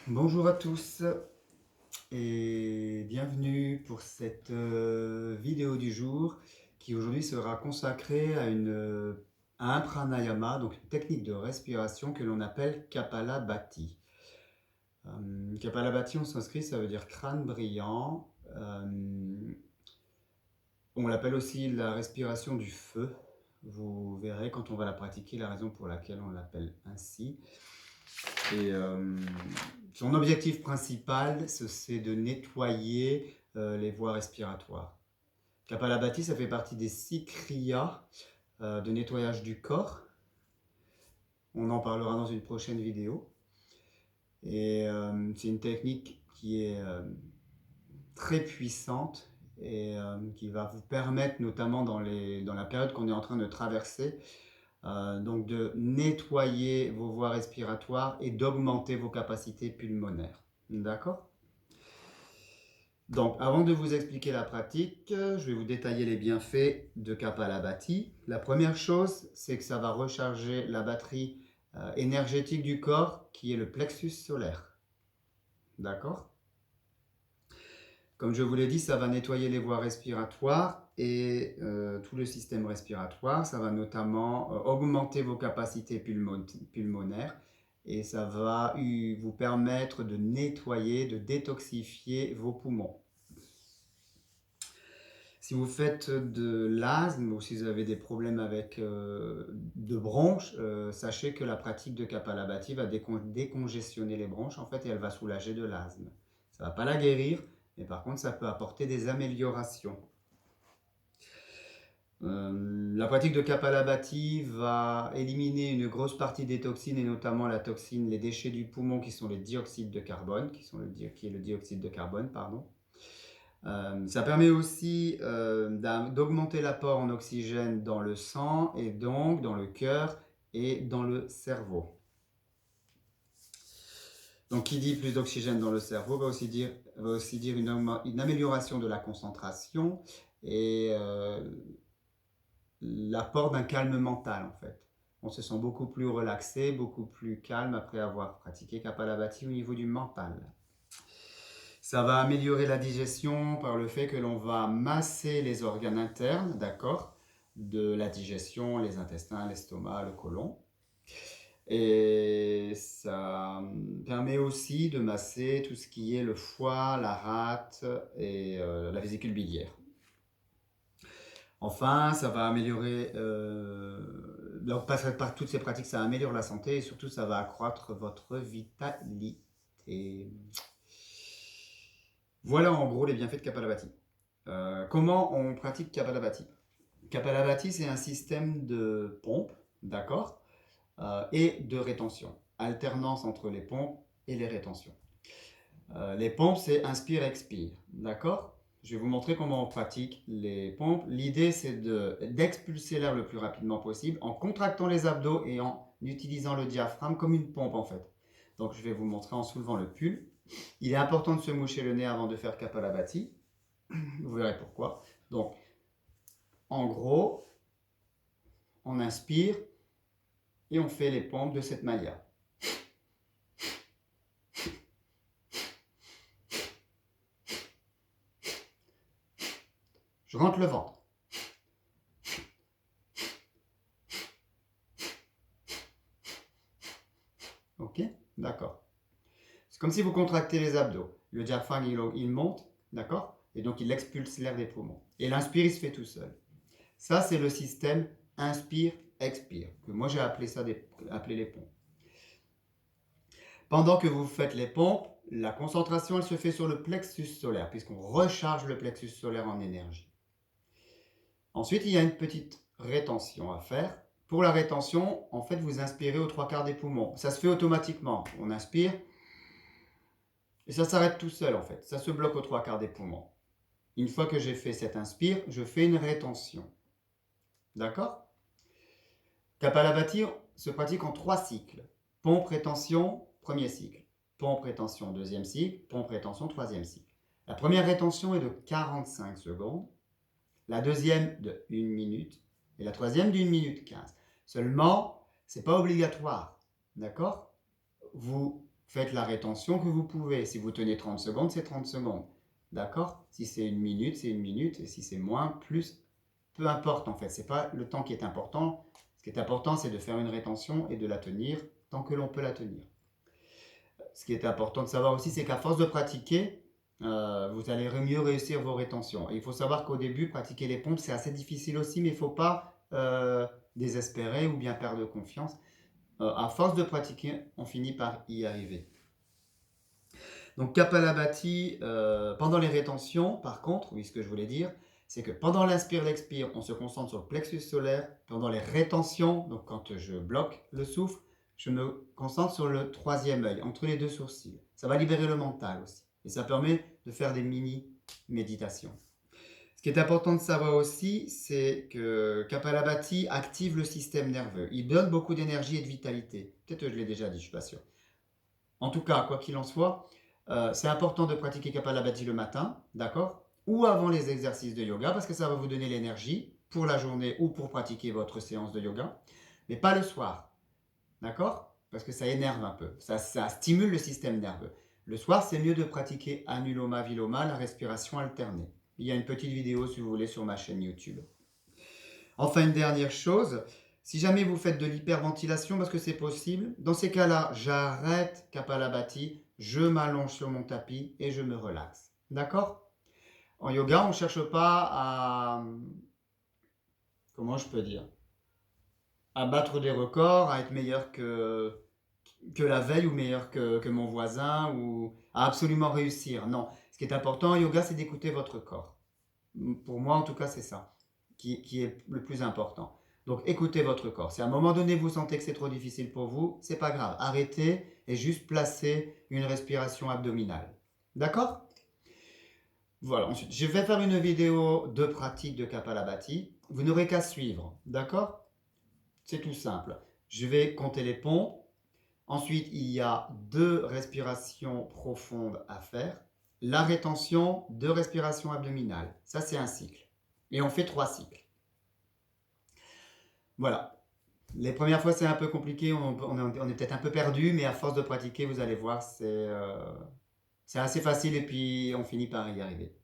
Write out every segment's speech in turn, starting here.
Bonjour à tous et bienvenue pour cette vidéo du jour qui aujourd'hui sera consacrée à un pranayama, donc une technique de respiration que l'on appelle Kapalabhati. Kapalabhati en sanskrit ça veut dire crâne brillant. On l'appelle aussi la respiration du feu. Vous verrez quand on va la pratiquer la raison pour laquelle on l'appelle ainsi. Et son objectif principal, c'est de nettoyer les voies respiratoires. Kapalabhati, ça fait partie des 6 kriyas de nettoyage du corps. On en parlera dans une prochaine vidéo. Et c'est une technique qui est très puissante et qui va vous permettre, notamment dans la période qu'on est en train de traverser, donc de nettoyer vos voies respiratoires et d'augmenter vos capacités pulmonaires. D'accord? Donc, avant de vous expliquer la pratique, je vais vous détailler les bienfaits de Kapalabhati. La première chose, c'est que ça va recharger la batterie énergétique du corps, qui est le plexus solaire. D'accord? Comme je vous l'ai dit, ça va nettoyer les voies respiratoires et tout le système respiratoire. Ça va notamment augmenter vos capacités pulmonaires et ça va vous permettre de nettoyer, de détoxifier vos poumons. Si vous faites de l'asthme ou si vous avez des problèmes avec de bronches, sachez que la pratique de Kapalabhati va décongestionner les bronches en fait et elle va soulager de l'asthme. Ça ne va pas la guérir, mais par contre ça peut apporter des améliorations. La pratique de Kapalabhati va éliminer une grosse partie des toxines et notamment la toxine, les déchets du poumon qui sont les dioxydes de carbone, qui est le dioxyde de carbone, pardon. Ça permet aussi d'augmenter l'apport en oxygène dans le sang et donc dans le cœur et dans le cerveau. Donc qui dit plus d'oxygène dans le cerveau va aussi dire une amélioration de la concentration et l'apport d'un calme mental en fait. On se sent beaucoup plus relaxé, beaucoup plus calme après avoir pratiqué Kapalabhati au niveau du mental. Ça va améliorer la digestion par le fait que l'on va masser les organes internes, d'accord, de la digestion, les intestins, l'estomac, le côlon. Et ça permet aussi de masser tout ce qui est le foie, la rate et la vésicule biliaire. Enfin, ça va améliorer, donc par toutes ces pratiques, ça améliore la santé et surtout ça va accroître votre vitalité. Voilà en gros les bienfaits de Kapalabhati. Comment on pratique Kapalabhati? Kapalabhati, c'est un système de pompe, d'accord, et de rétention. Alternance entre les pompes et les rétentions. Les pompes, c'est inspire-expire, d'accord? Je vais vous montrer comment on pratique les pompes. L'idée, c'est d'expulser l'air le plus rapidement possible en contractant les abdos et en utilisant le diaphragme comme une pompe en fait. Donc je vais vous montrer en soulevant le pull. Il est important de se moucher le nez avant de faire Kapalabhati. Vous verrez pourquoi. Donc, en gros, on inspire et on fait les pompes de cette manière. Je rentre le ventre. Ok? D'accord. C'est comme si vous contractez les abdos. Le diaphragme, il monte, d'accord? Et donc, il expulse l'air des poumons. Et l'inspire, il se fait tout seul. Ça, c'est le système inspire-expire, que moi j'ai appelé les pompes. Pendant que vous faites les pompes, la concentration, elle se fait sur le plexus solaire, puisqu'on recharge le plexus solaire en énergie. Ensuite, il y a une petite rétention à faire. Pour la rétention, en fait, vous inspirez aux 3/4 des poumons. Ça se fait automatiquement. On inspire et ça s'arrête tout seul, en fait. Ça se bloque aux 3/4 des poumons. Une fois que j'ai fait cet inspire, je fais une rétention. D'accord? Kapalabhati se pratique en 3 cycles. Pompe, rétention, premier cycle. Pompe, rétention, deuxième cycle. Pompe, rétention, troisième cycle. La première rétention est de 45 secondes. La deuxième de 1 minute et la troisième d'1 minute 15. Seulement, ce n'est pas obligatoire, d'accord? Vous faites la rétention que vous pouvez. Si vous tenez 30 secondes, c'est 30 secondes. D'accord? Si c'est 1 minute, c'est 1 minute. Et si c'est moins, plus, peu importe en fait. Ce n'est pas le temps qui est important. Ce qui est important, c'est de faire une rétention et de la tenir tant que l'on peut la tenir. Ce qui est important de savoir aussi, c'est qu'à force de pratiquer, vous allez mieux réussir vos rétentions. Et il faut savoir qu'au début, pratiquer les pompes, c'est assez difficile aussi, mais il ne faut pas désespérer ou bien perdre confiance. À force de pratiquer, on finit par y arriver. Donc Kapalabhati, pendant les rétentions, par contre, oui, ce que je voulais dire, c'est que pendant l'inspire-l'expire, on se concentre sur le plexus solaire. Pendant les rétentions, donc quand je bloque le souffle, je me concentre sur le troisième œil, entre les deux sourcils. Ça va libérer le mental aussi. Et ça permet de faire des mini-méditations. Ce qui est important de savoir aussi, c'est que Kapalabhati active le système nerveux. Il donne beaucoup d'énergie et de vitalité. Peut-être que je l'ai déjà dit, je ne suis pas sûr. En tout cas, quoi qu'il en soit, c'est important de pratiquer Kapalabhati le matin, d'accord? Ou avant les exercices de yoga, parce que ça va vous donner l'énergie pour la journée ou pour pratiquer votre séance de yoga, mais pas le soir, d'accord? Parce que ça énerve un peu, ça stimule le système nerveux. Le soir, c'est mieux de pratiquer Anuloma Viloma, la respiration alternée. Il y a une petite vidéo, si vous voulez, sur ma chaîne YouTube. Enfin, une dernière chose, si jamais vous faites de l'hyperventilation, parce que c'est possible, dans ces cas-là, j'arrête Kapalabhati, je m'allonge sur mon tapis et je me relaxe. D'accord? En yoga, on ne cherche pas à... Comment je peux dire? À battre des records, à être meilleur que la veille ou meilleur que mon voisin ou à absolument réussir. Non. Ce qui est important en yoga, c'est d'écouter votre corps. Pour moi, en tout cas, c'est ça qui est le plus important. Donc, écoutez votre corps. Si à un moment donné, vous sentez que c'est trop difficile pour vous, c'est pas grave. Arrêtez et juste placez une respiration abdominale. D'accord? Voilà. Ensuite, je vais faire une vidéo de pratique de Kapalabhati. Vous n'aurez qu'à suivre. D'accord? C'est tout simple. Je vais compter les pompes. Ensuite, il y a 2 respirations profondes à faire. La rétention, 2 respirations abdominales. Ça, c'est un cycle. Et on fait 3 cycles. Voilà. Les premières fois, c'est un peu compliqué, on est peut-être un peu perdu, mais à force de pratiquer, vous allez voir, c'est assez facile et puis on finit par y arriver.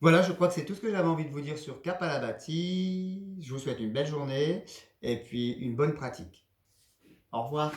Voilà, je crois que c'est tout ce que j'avais envie de vous dire sur Kapalabhati. Je vous souhaite une belle journée et puis une bonne pratique. Au revoir.